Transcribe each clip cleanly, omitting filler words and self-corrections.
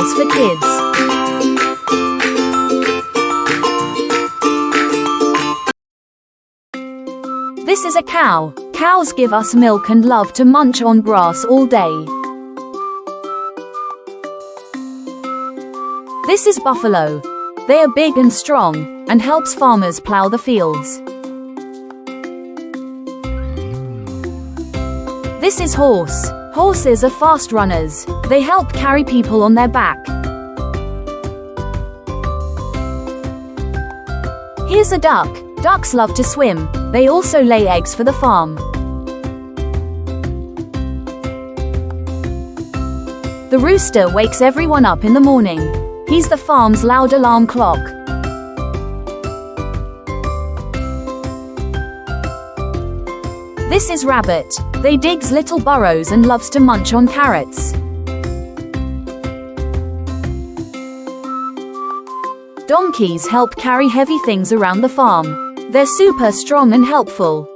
animals for kids. This is a cow. Cows give us milk and love to munch on grass all day. This is buffalo. They are big and strong, and helps farmers plow the fields. This is horse. Horses are fast runners. They help carry people on their back. Here's a duck. Ducks love to swim. They also lay eggs for the farm. The rooster wakes everyone up in the morning. He's the farm's loud alarm clock. This is rabbit. They digs little burrows and loves to munch on carrots. Donkeys help carry heavy things around the farm. They're super strong and helpful.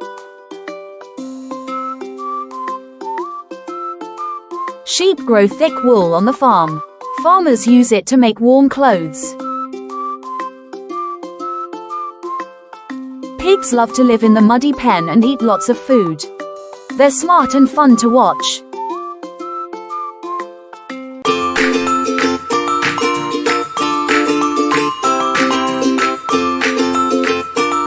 Sheep grow thick wool on the farm. Farmers use it to make warm clothes. Pigs love to live in the muddy pen and eat lots of food. They're smart and fun to watch.